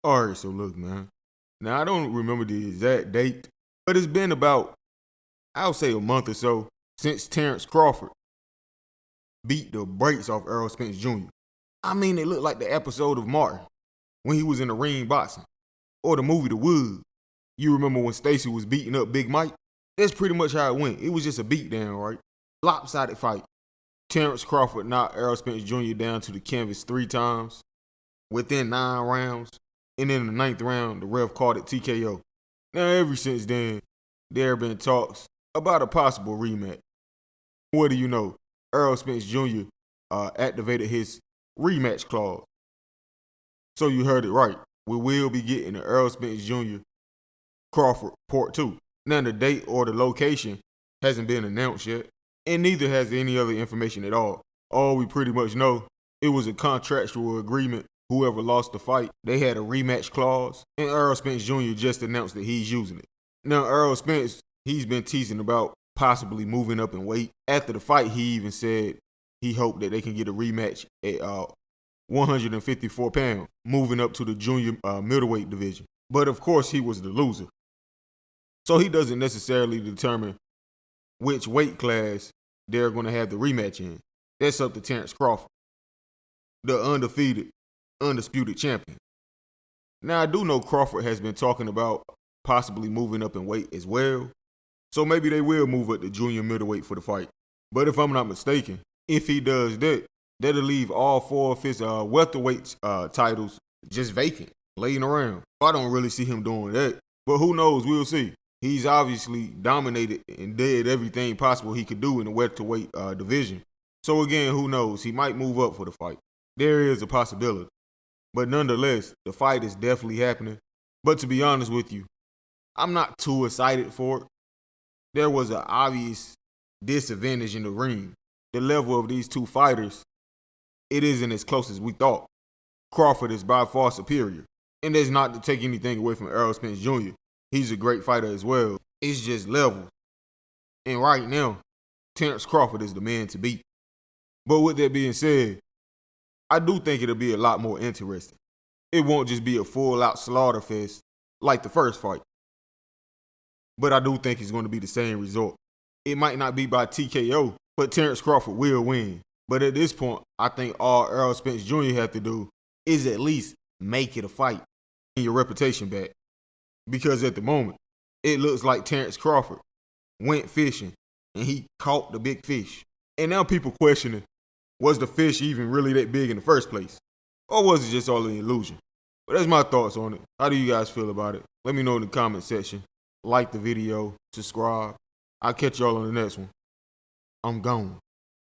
Alright, so look, man. Now I don't remember the exact date, but it's been about, I'll say a month or so since Terence Crawford beat the brakes off Errol Spence Jr. I mean, it looked like the episode of Martin when he was in the ring boxing, or the movie The Wood. You remember when Stacy was beating up Big Mike? That's pretty much how it went. It was just a beatdown, right? Lopsided fight. Terence Crawford knocked Errol Spence Jr. down to the canvas 3 times within 9 rounds. And in the 9th round, the ref called it TKO. Now, ever since then, there have been talks about a possible rematch. What do you know? Errol Spence Jr. Activated his rematch clause. So you heard it right. We will be getting the Errol Spence Jr. Crawford Part 2. Now, the date or the location hasn't been announced yet, and neither has any other information at all. All we pretty much know, it was a contractual agreement. Whoever lost the fight, they had a rematch clause, and Errol Spence Jr. just announced that he's using it. Now, Errol Spence, he's been teasing about possibly moving up in weight. After the fight, he even said he hoped that they can get a rematch at 154 pounds, moving up to the junior middleweight division. But of course, he was the loser. So he doesn't necessarily determine which weight class they're going to have the rematch in. That's up to Terence Crawford, the undisputed champion. Now, I do know Crawford has been talking about possibly moving up in weight as well, so maybe they will move up to junior middleweight for the fight. But if I'm not mistaken, if he does that, that'll leave all 4 of his welterweight titles just vacant, laying around. I don't really see him doing that, but who knows? We'll see. He's obviously dominated and did everything possible he could do in the welterweight division. So again, who knows? He might move up for the fight. There is a possibility. But nonetheless, the fight is definitely happening. But to be honest with you, I'm not too excited for it. There was an obvious disadvantage in the ring. The level of these two fighters, it isn't as close as we thought. Crawford is by far superior. And that's not to take anything away from Errol Spence Jr. He's a great fighter as well. It's just levels. And right now, Terence Crawford is the man to beat. But with that being said, I do think it'll be a lot more interesting. It won't just be a full-out slaughter fest like the first fight. But I do think it's going to be the same result. It might not be by TKO, but Terence Crawford will win. But at this point, I think all Errol Spence Jr. have to do is at least make it a fight and your reputation back. Because at the moment, it looks like Terence Crawford went fishing and he caught the big fish. And now people questioning, was the fish even really that big in the first place? Or was it just all an illusion? But that's my thoughts on it. How do you guys feel about it? Let me know in the comment section. Like the video, subscribe. I'll catch y'all on the next one. I'm gone.